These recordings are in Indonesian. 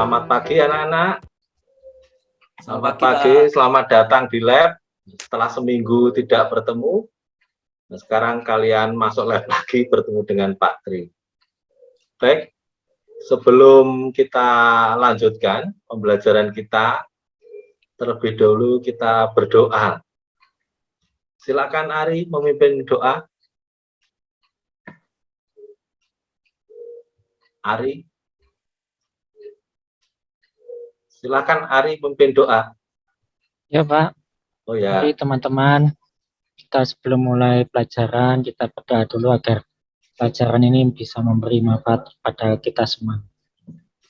Selamat pagi anak-anak. Selamat pagi, selamat datang di lab. Setelah seminggu tidak bertemu, nah sekarang kalian masuk lab lagi bertemu dengan Pak Tri. Baik, sebelum kita lanjutkan pembelajaran kita, terlebih dahulu kita berdoa. Silakan Ari memimpin doa. Ari. Silakan Ari memimpin doa. Ya Pak. Oh ya. Mari teman-teman, kita sebelum mulai pelajaran, kita berdoa dulu agar pelajaran ini bisa memberi manfaat pada kita semua.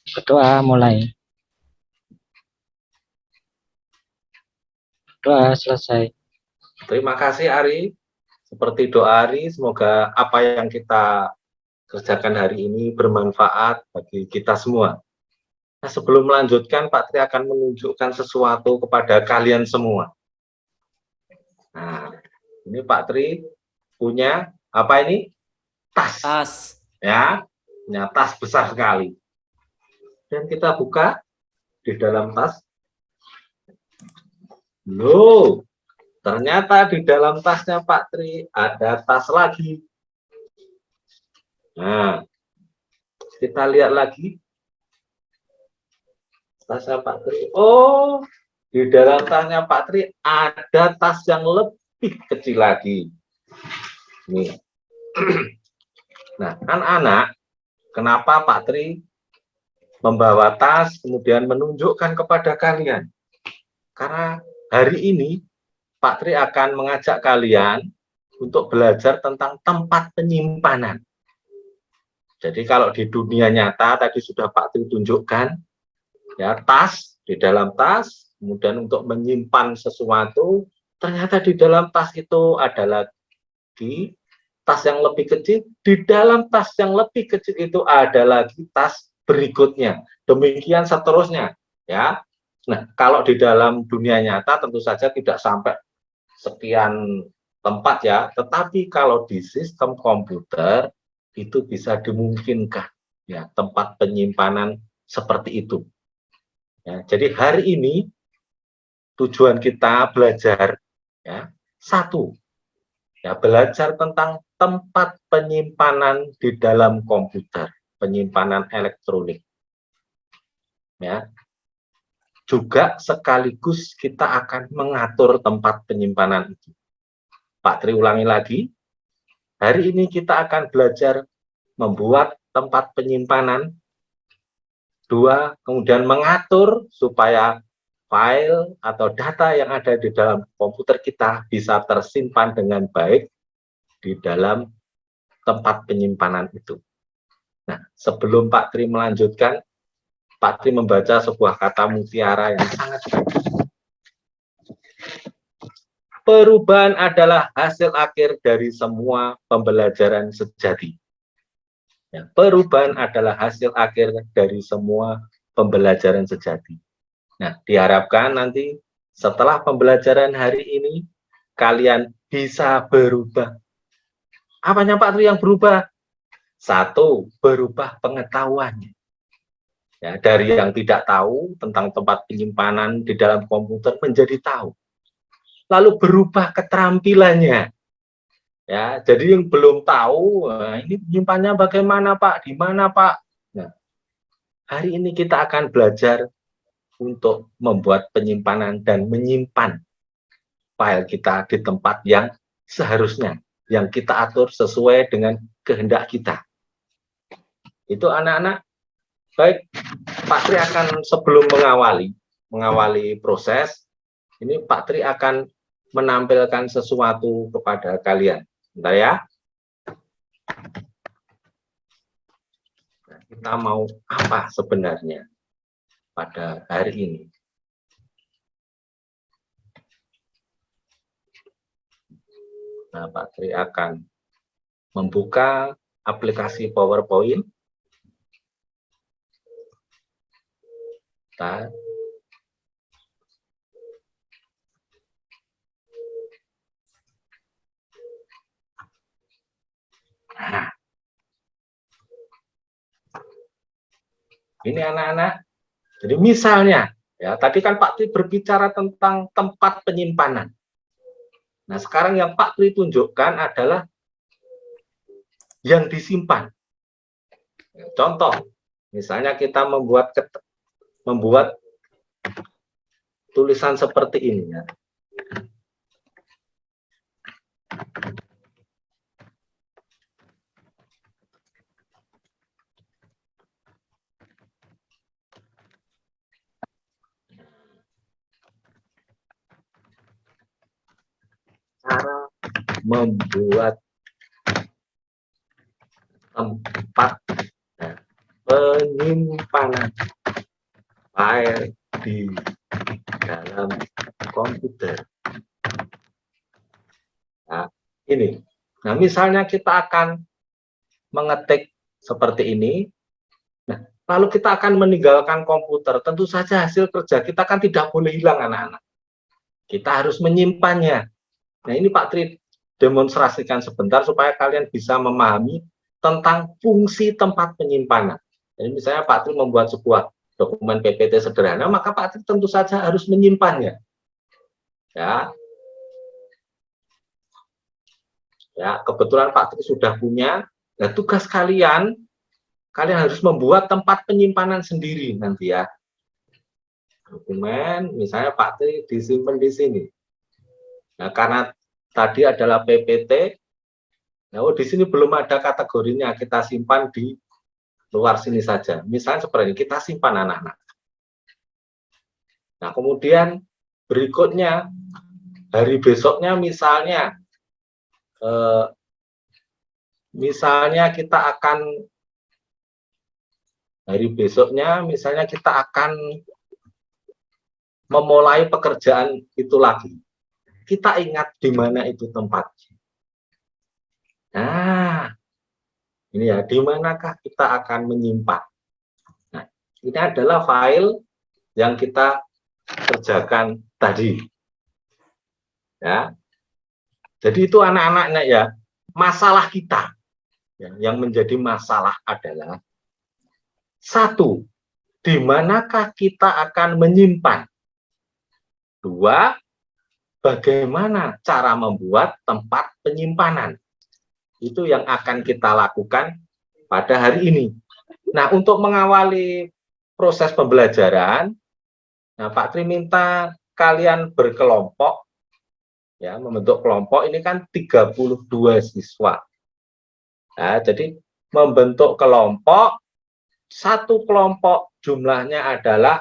Berdoa mulai. Doa selesai. Terima kasih Ari. Seperti doa Ari, semoga apa yang kita kerjakan hari ini bermanfaat bagi kita semua. Nah, sebelum melanjutkan, Pak Tri akan menunjukkan sesuatu kepada kalian semua. Nah, ini Pak Tri punya apa ini? Tas. tas. Ya, punya tas besar sekali. Dan kita buka di dalam tas. Loh, ternyata di dalam tasnya Pak Tri ada tas lagi. Nah, kita lihat lagi. Tasnya Pak Tri. Oh, di dalam tasnya Pak Tri ada tas yang lebih kecil lagi. Nih. Nah, anak-anak, kenapa Pak Tri membawa tas kemudian menunjukkan kepada kalian? Karena hari ini Pak Tri akan mengajak kalian untuk belajar tentang tempat penyimpanan. Jadi kalau di dunia nyata tadi sudah Pak Tri tunjukkan, ya, tas, di dalam tas, kemudian untuk menyimpan sesuatu, ternyata di dalam tas itu ada lagi tas yang lebih kecil, di dalam tas yang lebih kecil itu ada lagi tas berikutnya, demikian seterusnya, ya. Nah, kalau di dalam dunia nyata tentu saja tidak sampai sekian tempat ya, tetapi kalau di sistem komputer itu bisa dimungkinkan, ya, tempat penyimpanan seperti itu. Ya, jadi hari ini tujuan kita belajar, ya, satu, ya, belajar tentang tempat penyimpanan di dalam komputer, penyimpanan elektronik. Ya, juga sekaligus kita akan mengatur tempat penyimpanan itu. Pak Tri ulangi lagi, hari ini kita akan belajar membuat tempat penyimpanan. Dua, kemudian mengatur supaya file atau data yang ada di dalam komputer kita bisa tersimpan dengan baik di dalam tempat penyimpanan itu. Nah, sebelum Pak Tri melanjutkan, Pak Tri membaca sebuah kata mutiara yang sangat bagus. Perubahan adalah hasil akhir dari semua pembelajaran sejati. Ya, perubahan adalah hasil akhir dari semua pembelajaran sejati. Nah, diharapkan nanti setelah pembelajaran hari ini, kalian bisa berubah. Apanya Pak Tri yang berubah? Satu, berubah pengetahuannya. Ya, dari yang tidak tahu tentang tempat penyimpanan di dalam komputer menjadi tahu. Lalu berubah keterampilannya. Ya, jadi yang belum tahu, nah, ini menyimpannya bagaimana Pak? Di mana Pak? Nah, hari ini kita akan belajar untuk membuat penyimpanan dan menyimpan file kita di tempat yang seharusnya, yang kita atur sesuai dengan kehendak kita. Itu anak-anak. Baik, Pak Tri akan sebelum mengawali proses, ini Pak Tri akan menampilkan sesuatu kepada kalian. Bentar ya. Nah, kita mau apa sebenarnya pada hari ini? Nah, Pak Tri akan membuka aplikasi PowerPoint. Nah, ini anak-anak, Jadi misalnya, ya tadi kan Pak Tri berbicara tentang tempat penyimpanan. Nah, sekarang yang Pak Tri tunjukkan adalah yang disimpan. Contoh, misalnya kita membuat tulisan seperti ini ya. Cara membuat tempat penyimpanan file di dalam komputer. Nah, ini. Nah, misalnya kita akan mengetik seperti ini. Nah, lalu kita akan meninggalkan komputer. Tentu saja hasil kerja kita kan tidak boleh hilang, anak-anak. Kita harus menyimpannya. Nah, ini Pak Tri demonstrasikan sebentar supaya kalian bisa memahami tentang fungsi tempat penyimpanan. Jadi misalnya Pak Tri membuat sebuah dokumen PPT sederhana, maka Pak Tri tentu saja harus menyimpannya. Ya, kebetulan Pak Tri sudah punya. Nah, tugas kalian harus membuat tempat penyimpanan sendiri nanti ya. Dokumen, misalnya Pak Tri disimpan di sini. Nah, karena tadi adalah PPT, nah, di sini belum ada kategorinya, kita simpan di luar sini saja. Misalnya seperti ini, kita simpan anak-anak. Nah, kemudian berikutnya, hari besoknya misalnya kita akan memulai pekerjaan itu lagi. Kita ingat di mana itu tempatnya. Nah, ini ya, di manakah kita akan menyimpan. Nah, ini adalah file yang kita kerjakan tadi. Ya. Jadi itu anak-anaknya ya, masalah kita. Yang menjadi masalah adalah satu, di manakah kita akan menyimpan. Dua, bagaimana cara membuat tempat penyimpanan. Itu yang akan kita lakukan pada hari ini. Nah, untuk mengawali proses pembelajaran, nah Pak Tri minta kalian berkelompok, ya, membentuk kelompok. Ini kan 32 siswa. Nah, jadi membentuk kelompok, satu kelompok jumlahnya adalah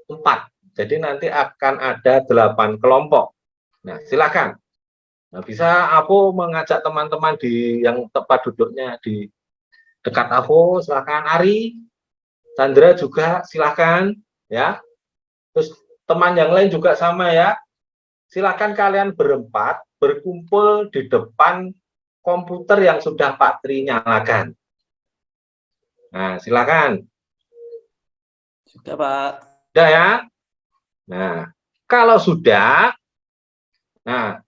4. Jadi nanti akan ada 8 kelompok. Nah, silakan. Nah, bisa aku mengajak teman-teman di yang tempat duduknya di dekat aku, silakan. Ari, Chandra juga silakan, ya. Terus teman yang lain juga sama ya. Silakan kalian berempat berkumpul di depan komputer yang sudah Pak Tri nyalakan. Nah, silakan. Sudah, Pak. Sudah ya? Nah, kalau sudah, nah,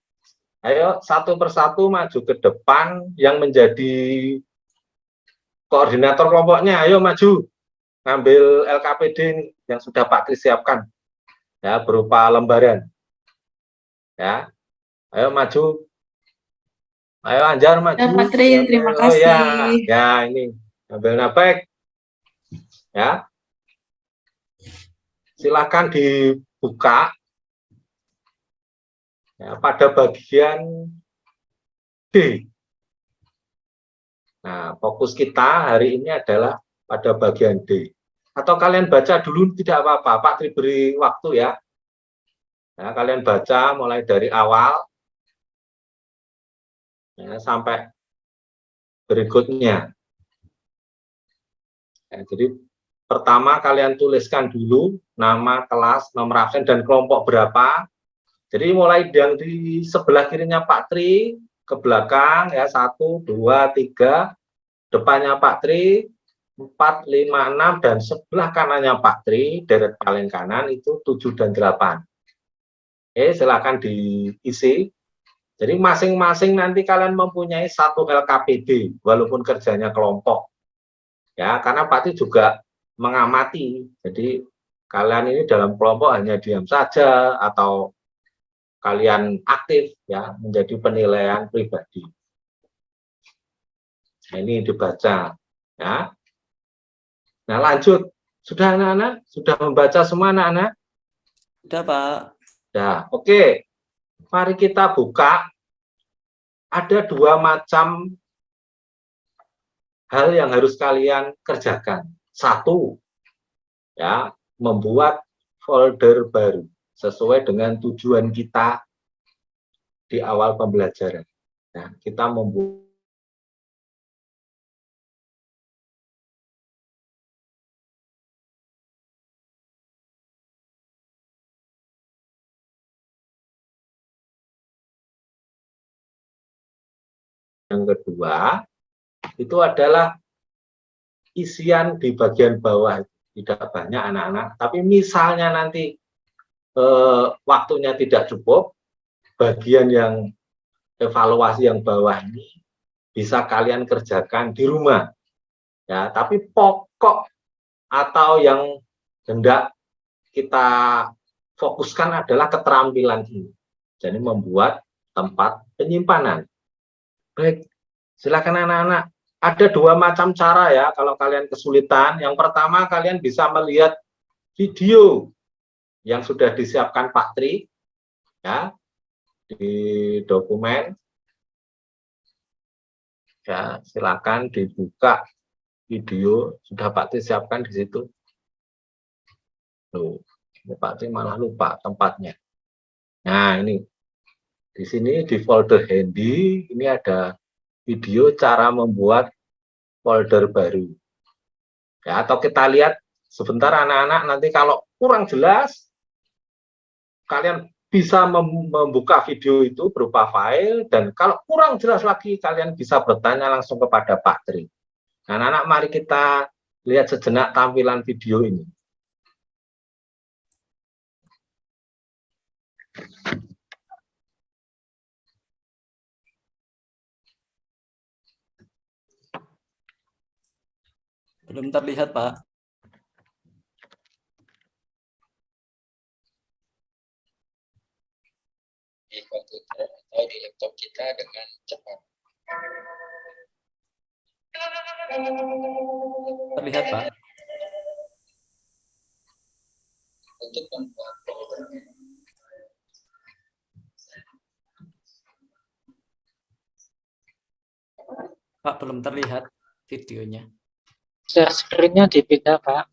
ayo satu persatu maju ke depan yang menjadi koordinator kelompoknya. Ayo maju, ngambil LKPD yang sudah Pak Tri siapkan, ya, berupa lembaran. Ya, ayo maju. Ayo Anjar maju. Ya, Pak Tri, terima kasih. Ya, ini ambil napek. Ya. Silakan dibuka. Ya, pada bagian D. Nah, fokus kita hari ini adalah pada bagian D. Atau kalian baca dulu tidak apa-apa. Pak Tri beri waktu ya. Ya, kalian baca mulai dari awal ya, sampai berikutnya. Ya, jadi pertama kalian tuliskan dulu nama, kelas, nomor absen, dan kelompok berapa. Jadi mulai yang di sebelah kirinya Pak Tri ke belakang ya, 1, 2, 3, depannya Pak Tri 4, 5, 6, dan sebelah kanannya Pak Tri deret paling kanan itu 7 dan 8. Oke, silakan diisi. Jadi masing-masing nanti kalian mempunyai satu LKPD walaupun kerjanya kelompok. Ya, karena Pak Tri juga mengamati. Jadi kalian ini dalam kelompok hanya diam saja atau kalian aktif ya menjadi penilaian pribadi. Nah, ini dibaca ya. Nah, lanjut. Sudah anak-anak? Sudah membaca semua anak-anak? Sudah, Pak. Ya, oke. Mari kita buka. Ada 2 macam hal yang harus kalian kerjakan. 1, ya, membuat folder baru sesuai dengan tujuan kita di awal pembelajaran. Nah, kita membuat yang kedua itu adalah isian di bagian bawah. Tidak banyak anak-anak, tapi misalnya nanti waktunya tidak cukup, bagian yang evaluasi yang bawah ini bisa kalian kerjakan di rumah ya, tapi pokok atau yang hendak kita fokuskan adalah keterampilan ini. Jadi membuat tempat penyimpanan. Baik, silakan anak-anak. Ada 2 macam cara ya kalau kalian kesulitan. Yang pertama, kalian bisa melihat video yang sudah disiapkan Pak Tri ya di dokumen. Ya, silakan dibuka video, sudah Pak Tri siapkan di situ. Tuh, ini Pak Tri malah lupa tempatnya. Nah, ini di sini di folder handy ini ada video cara membuat folder baru. Ya, atau kita lihat sebentar anak-anak, nanti kalau kurang jelas kalian bisa membuka video itu berupa file, dan kalau kurang jelas lagi kalian bisa bertanya langsung kepada Pak Tri. Nah, anak-anak, mari kita lihat sejenak tampilan video ini. Belum terlihat, Pak. Di komputer atau di laptop kita dengan cepat. Terlihat, Pak. Untuk membuat folder Pak, belum terlihat videonya. share screen-nya dipindah, Pak.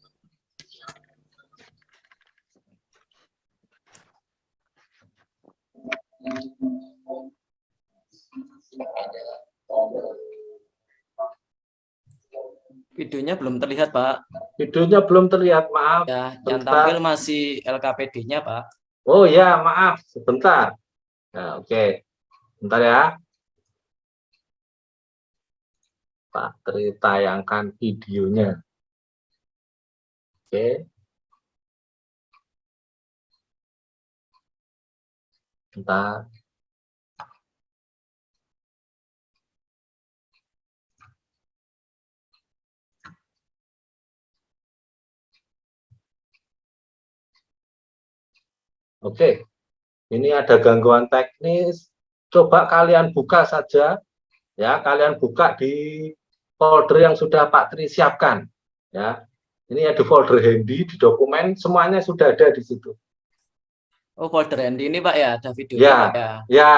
Videonya belum terlihat, Pak. Videonya belum terlihat, maaf. Ya, yang Sebentar. tampil masih LKPD-nya, Pak. Oh ya, maaf, sebentar. Nah, oke. Bentar ya. Pak Tri tayangkan videonya. Oke. Bentar. Oke. Ini ada gangguan teknis. Coba kalian buka saja. Ya, kalian buka di folder yang sudah Pak Tri siapkan. Ya. Ini ada folder handy di dokumen, semuanya sudah ada di situ. Oh, folder handy ini, Pak, ya? Ada videonya, Ya, Pak, ya? ya.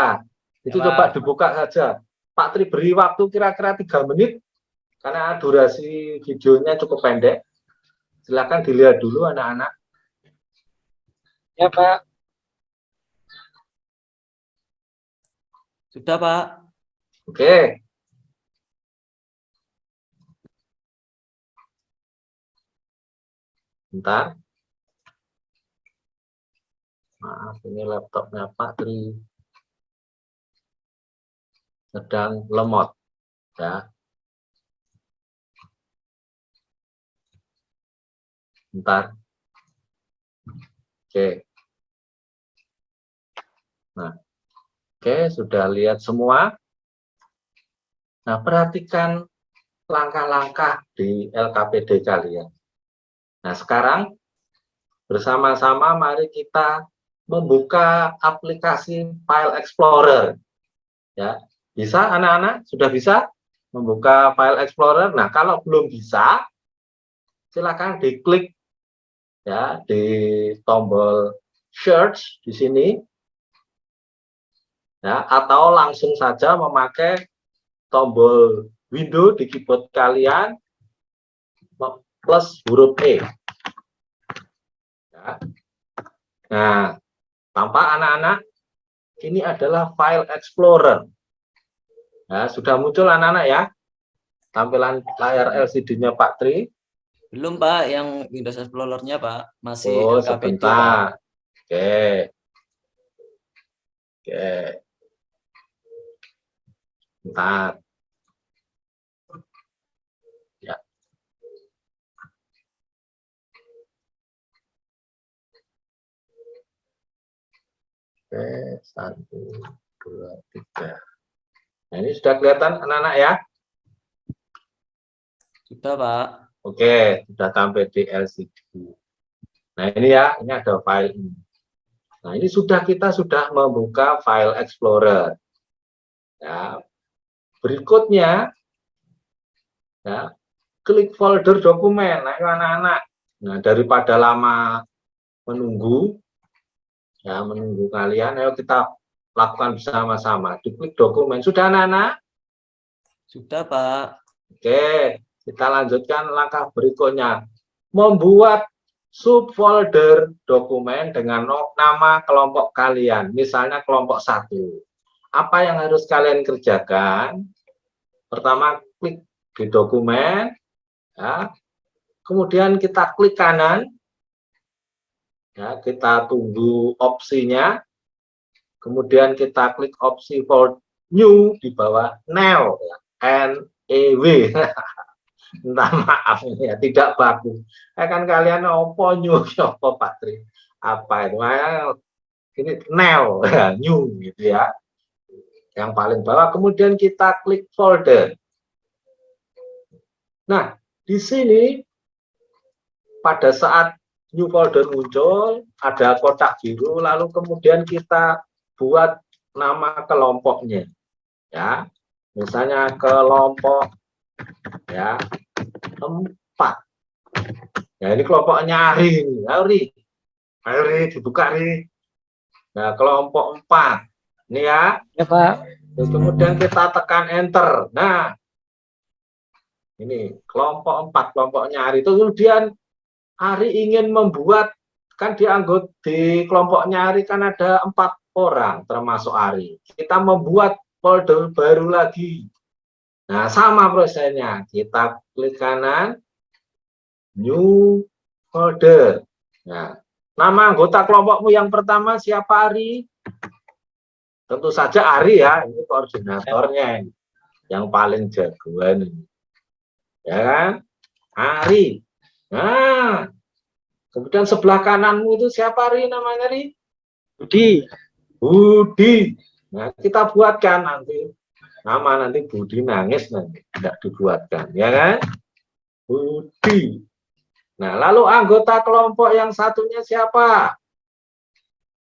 Itu Ya, coba Pak. dibuka saja. Pak Tri beri waktu kira-kira 3 menit, karena durasi videonya cukup pendek. Silakan dilihat dulu anak-anak. Ya, Pak. Sudah, Pak. Oke. Bentar. Maaf, ini laptopnya Pak Tri sedang lemot. Ya. Bentar. Oke. Nah, oke, sudah lihat semua. Nah, perhatikan langkah-langkah di LKPD kalian. Nah, sekarang bersama-sama mari kita membuka aplikasi File Explorer. Ya, bisa anak-anak? Sudah bisa membuka File Explorer? Nah, kalau belum bisa, silakan diklik ya di tombol search di sini. Ya, atau langsung saja memakai tombol window di keyboard kalian plus huruf E. Ya. Nah, tampak anak-anak, ini adalah File Explorer. Nah, sudah muncul anak-anak ya, tampilan layar LCD-nya Pak Tri. Belum Pak, yang Windows Explorer-nya Pak. Masih Oh, LKPD Pak. sebentar. Oke. Oke. Bentar. Ya. Oke, 1, 2, 3. Nah, ini sudah kelihatan anak-anak ya? Sudah Pak. Oke, sudah sampai di LCD. Nah, ini ya, ini ada file ini. Nah, ini kita sudah membuka File Explorer. Ya. Berikutnya, ya, klik folder dokumen. Nah, anak-anak. Nah, daripada lama menunggu, ya, menunggu kalian, ayo kita lakukan bersama-sama. Diklik dokumen. Sudah anak-anak? Sudah Pak. Oke, kita lanjutkan langkah berikutnya. Membuat subfolder dokumen dengan nama kelompok kalian. Misalnya kelompok 1. Apa yang harus kalian kerjakan? Pertama, klik di dokumen. Ya. Kemudian kita klik kanan. Ya, kita tunggu opsinya. Kemudian kita klik opsi for new di bawah new, ya. NEW. Minta maaf ya, tidak bagus. Kan kalian opo new, opo Pak Tri? Apa itu? Ini new, new gitu ya. Yang paling bawah. Kemudian kita klik folder. Nah, di sini pada saat new folder muncul, ada kotak biru, lalu kemudian kita buat nama kelompoknya. Ya, misalnya kelompok ya 4. Ya, ini kelompoknya Ari. Ari dibuka Ari. Nah, kelompok 4. Ini ya. Ya Pak. Terus kemudian kita tekan enter. Nah, ini kelompok 4, kelompoknya Ari. Terus kemudian Ari ingin membuat, kan di anggota di kelompoknya Ari kan ada 4 orang termasuk Ari. Kita membuat folder baru lagi. Nah, sama prosesnya. Kita klik kanan, new folder. Nah, nama anggota kelompokmu yang pertama siapa, Ari? Tentu saja Ari ya, ini koordinatornya ini. Yang paling jagoan ini. Ya kan? Ari. Nah, kemudian sebelah kananmu itu siapa, Ari, namanya, Ari? Budi. Budi. Nah, kita buatkan nanti. Nama nanti Budi nangis nanti. Tidak dibuatkan, ya kan? Budi. Nah, lalu anggota kelompok yang satunya siapa?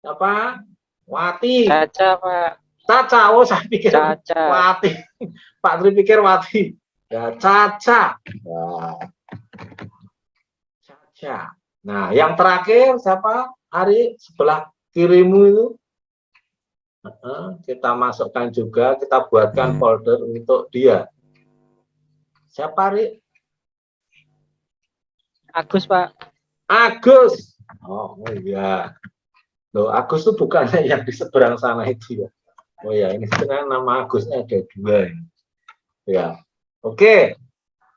Siapa? Wati. Caca Pak. Caca. Oh, saya pikir Caca. Wati. Pak Tri pikir Wati. Ya, Caca. Nah, Caca. Nah, yang terakhir siapa? Ari, sebelah kirimu itu. Kita masukkan juga, kita buatkan folder untuk dia. Siapa, Ari? Agus Pak. Agus. Oh iya. Loh, Agus itu bukannya yang di seberang sana itu ya. Oh ya, ini sebenarnya nama Agusnya ada 2 ini. Ya. Oke.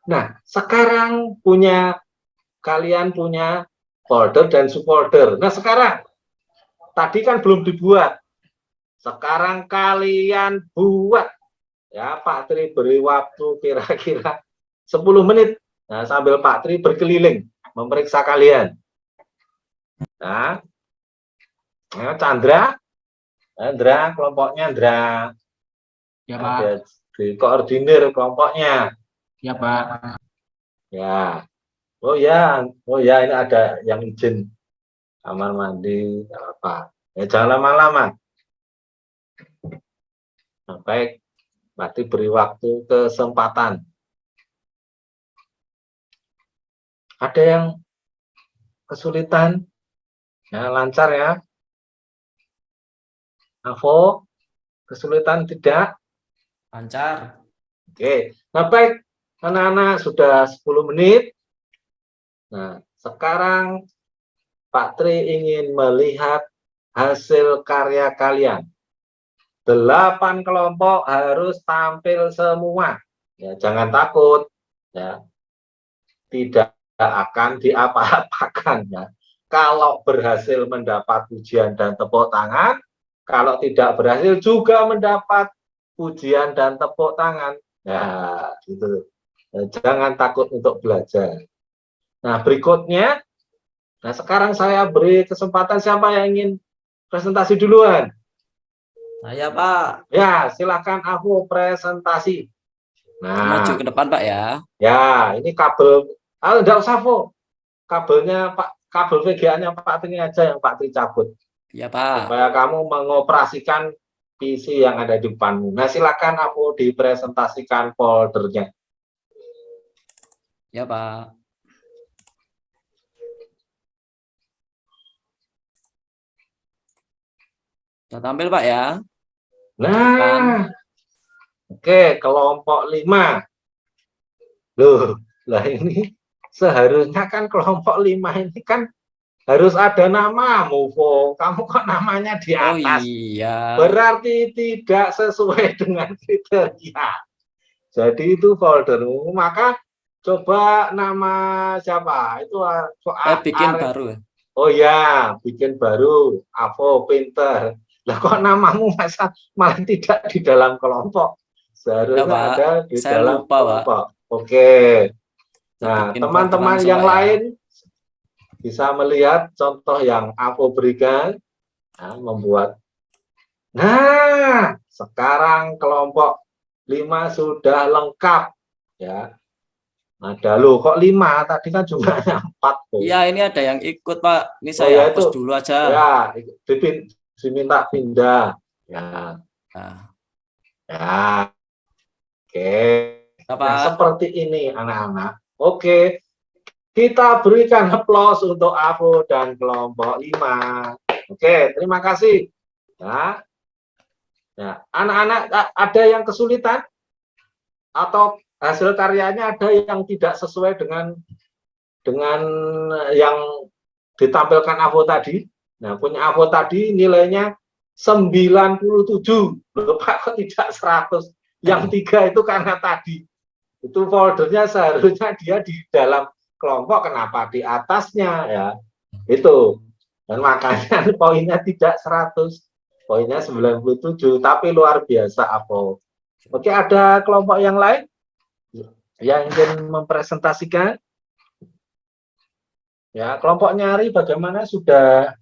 Nah, sekarang kalian punya folder dan subfolder. Nah, sekarang tadi kan belum dibuat. Sekarang kalian buat. Ya, Pak Tri beri waktu kira-kira 10 menit. Nah, sambil Pak Tri berkeliling memeriksa kalian. Nah, Chandra, kelompoknya Chandra. Ya Pak. Ada di koordinir kelompoknya. Ya Pak. Ya. Oh ya, ini ada yang izin kamar mandi, nggak apa. Ya jangan lama-lama. Nah, baik, berarti beri waktu kesempatan. Ada yang kesulitan? Ya, lancar ya. Avo, kesulitan tidak? Lancar. Oke. Nah, baik, anak-anak sudah 10 menit. Nah, sekarang Pak Tri ingin melihat hasil karya kalian. 8 kelompok harus tampil semua. Ya, jangan takut. Ya, tidak akan diapa-apakan ya. Kalau berhasil mendapat pujian dan tepuk tangan, kalau tidak berhasil juga mendapat pujian dan tepuk tangan. Ya, gitu. Jangan takut untuk belajar. Nah, berikutnya, nah sekarang saya beri kesempatan siapa yang ingin presentasi duluan. Saya Pak. Ya, silakan aku presentasi. Maju Nah, ke depan Pak ya. ya, ini kabel. Enggak usah, Vo. Kabelnya Pak, kabel VGA-nya Pak Tri aja yang Pak Tri cabut. Iya Pak. Supaya kamu mengoperasikan PC yang ada di depanmu. Nah, silakan aku dipresentasikan foldernya. Ya Pak. Sudah tampil Pak ya. Nah, oke, kelompok 5. Loh, lah ini seharusnya kan kelompok 5 ini kan harus ada namamu, Vo. Kamu kok namanya di Oh atas? iya. Berarti tidak sesuai dengan kriteria. Jadi itu foldermu, maka coba nama siapa? Itu Bikin baru. Oh ya, bikin baru. Avo Pinter. Lah kok namamu malah tidak di dalam kelompok? Ya Seharusnya Pak. ada di Saya dalam lupa Pak. kelompok. Oke. Saya Nah, bikin folder teman-teman langsung, yang Pak ya. lain bisa melihat contoh yang Avo berikan. Nah, membuat. Nah, sekarang kelompok 5 sudah lengkap. Ya. Ada loh, kok 5? Tadi kan jumlahnya 4 tuh. Iya, ini ada yang ikut Pak. Ini Oh saya ya hapus itu. dulu aja. Ya, diminta pindah. Ya. Nah, Ya. Oke. ya, Nah, Pak. seperti ini anak-anak. Oke. Kita berikan aplaus untuk Avo dan kelompok 5. Oke, terima kasih. Ya. Ya, anak-anak ada yang kesulitan atau hasil karyanya ada yang tidak sesuai dengan yang ditampilkan Avo tadi. Nah, punya Avo tadi nilainya 97. Loh, Pak, kok tidak 100? Yang 3 itu karena tadi. Itu foldernya seharusnya dia di dalam kelompok, kenapa di atasnya ya. Itu. Dan makanya poinnya tidak 100. Poinnya 97, tapi luar biasa Avo. Oke, ada kelompok yang lain yang ingin mempresentasikan? Ya, kelompok nyari bagaimana sudah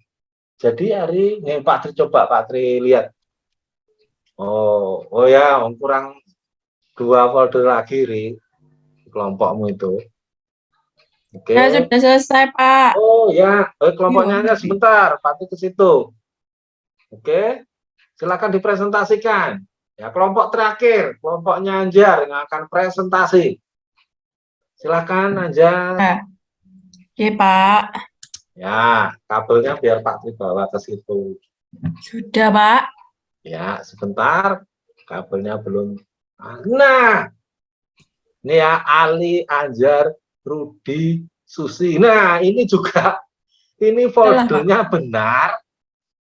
jadi hari ini Pak Tri, coba Pak Tri lihat. Oh ya, kurang 2 folder lagi Ri, kelompokmu itu. Oke. Ya, sudah selesai, Pak. Oh ya, kelompoknya aja sebentar, Pak Tri ke situ. Oke. Silakan dipresentasikan. Ya, kelompok terakhir, kelompoknya Anjar yang akan presentasi. Silakan Anjar. Oke, Pak. Ya, kabelnya biar Pak Tri bawa ke situ. Sudah, Pak. Ya, sebentar. Kabelnya belum. Nah, ini ya Ali, Anjar, Rudi, Susi. Nah, ini juga, ini foldernya benar.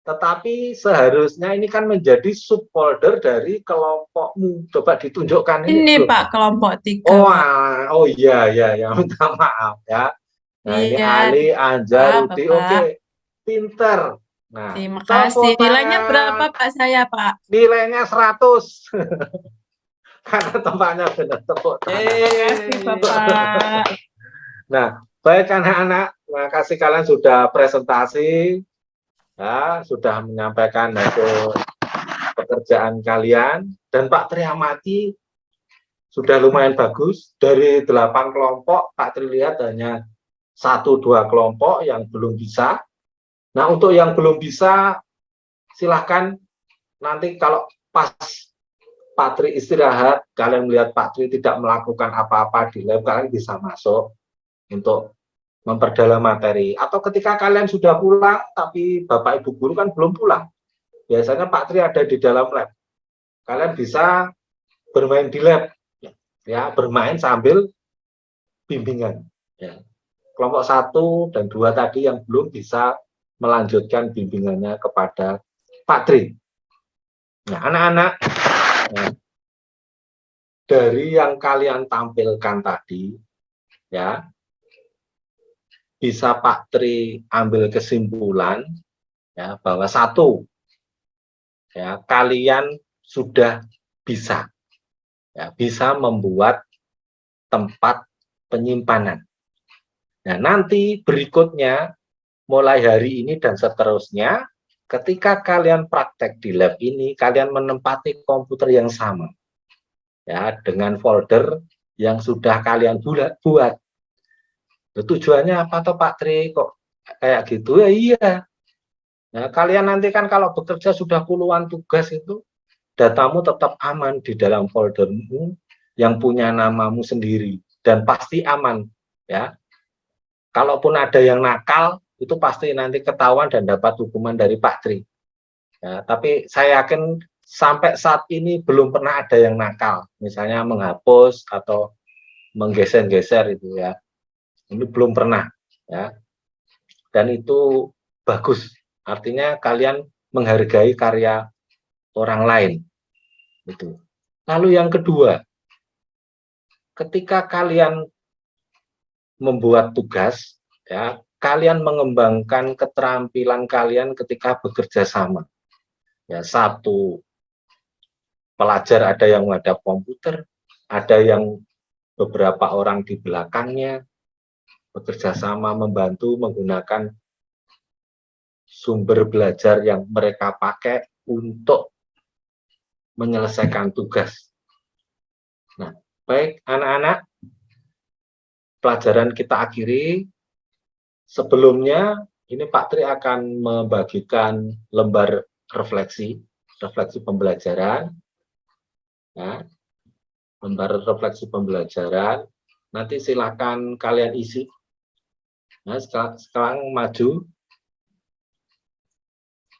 Tetapi seharusnya ini kan menjadi subfolder dari kelompokmu. Coba ditunjukkan Ini belum? Pak, kelompok 3. Oh iya, minta maaf ya. Nah, ini Iya, Ali, Anjar, Rudi, Pak. oke. Pinter. Nah, Terima kasih. Nilainya berapa Pak saya, Pak? Nilainya 100. Karena tempatnya benar tepuk tangan. Terima kasih, Bapak. Nah, baik anak-anak, terima kasih kalian sudah presentasi. Ya, sudah menyampaikan hasil pekerjaan kalian, dan Pak Tri amati sudah lumayan bagus. Dari 8 kelompok Pak Tri lihat hanya 1-2 kelompok yang belum bisa, Nah, untuk yang belum bisa, silahkan nanti kalau pas Pak Tri istirahat, kalian melihat Pak Tri tidak melakukan apa-apa di lab, kalian bisa masuk untuk memperdalam materi. Atau ketika kalian sudah pulang, tapi Bapak Ibu guru kan belum pulang. Biasanya Pak Tri ada di dalam lab. Kalian bisa bermain di lab, ya, bermain sambil bimbingan. Ya. Kelompok 1 dan 2 tadi yang belum bisa melanjutkan bimbingannya kepada Pak Tri. Nah, anak-anak, nah, dari yang kalian tampilkan tadi, ya, bisa Pak Tri ambil kesimpulan, ya, bahwa 1, ya, kalian sudah bisa, ya, bisa membuat tempat penyimpanan. Nah, nanti berikutnya, mulai hari ini dan seterusnya, ketika kalian praktek di lab ini, kalian menempati komputer yang sama, ya, dengan folder yang sudah kalian buat. Tujuannya apa toh Pak Tri, kok kayak gitu? Ya iya. Nah, kalian nanti kan kalau bekerja sudah puluhan tugas itu, datamu tetap aman di dalam foldermu yang punya namamu sendiri dan pasti aman, ya. Kalaupun ada yang nakal, itu pasti nanti ketahuan dan dapat hukuman dari Pak Tri. Ya, tapi saya yakin sampai saat ini belum pernah ada yang nakal, misalnya menghapus atau menggeser-geser itu, ya. Ini belum pernah, ya. Dan itu bagus. Artinya kalian menghargai karya orang lain. Itu. Lalu yang kedua, ketika kalian membuat tugas, ya, kalian mengembangkan keterampilan kalian ketika bekerja sama. Ya, 1, pelajar ada yang menghadap komputer, ada yang beberapa orang di belakangnya, bekerja sama membantu menggunakan sumber belajar yang mereka pakai untuk menyelesaikan tugas. Nah, baik anak-anak, pelajaran kita akhiri. Sebelumnya, ini Pak Tri akan membagikan lembar refleksi pembelajaran. Ya, lembar refleksi pembelajaran. Nanti silakan kalian isi. Nah, sekarang maju.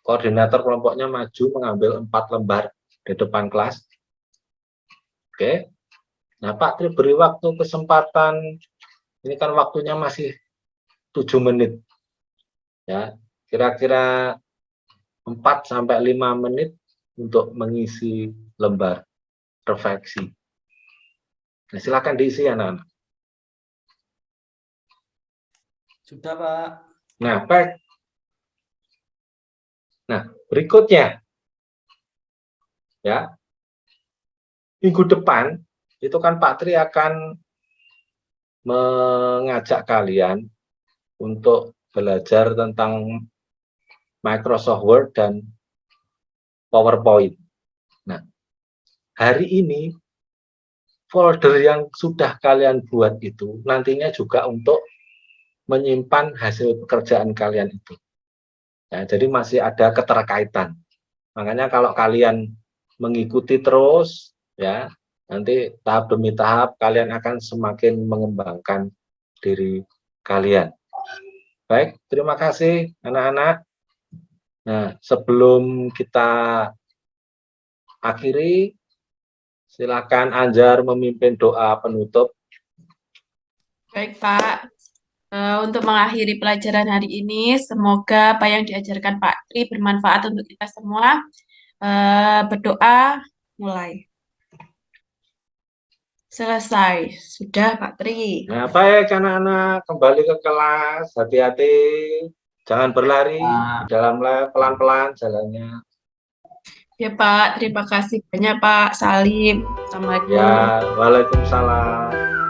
Koordinator kelompoknya maju mengambil 4 lembar di depan kelas. Oke. Nah, Pak Tri beri waktu kesempatan, ini kan waktunya masih 7 menit. Ya, kira-kira 4 sampai 5 menit untuk mengisi lembar refleksi. Nah, silakan diisi anak-anak. Sudah, Pak. Nah, baik. Nah, berikutnya, ya, minggu depan itu kan Pak Tri akan mengajak kalian untuk belajar tentang Microsoft Word dan PowerPoint. Nah, hari ini folder yang sudah kalian buat itu nantinya juga untuk menyimpan hasil pekerjaan kalian itu. Ya, jadi masih ada keterkaitan. Makanya kalau kalian mengikuti terus, ya, nanti tahap demi tahap kalian akan semakin mengembangkan diri kalian. Baik, terima kasih anak-anak. Nah, sebelum kita akhiri, silakan Anjar memimpin doa penutup. Baik, Pak. Untuk mengakhiri pelajaran hari ini, semoga apa yang diajarkan Pak Tri bermanfaat untuk kita semua. Berdoa, mulai. Selesai. Sudah, Pak Tri. Nah, baik anak-anak, kembali ke kelas, hati-hati, jangan berlari, di dalam lab pelan-pelan jalannya. Ya, Pak. Terima kasih banyak, Pak Salim. Assalamualaikum. Ya, waalaikumsalam.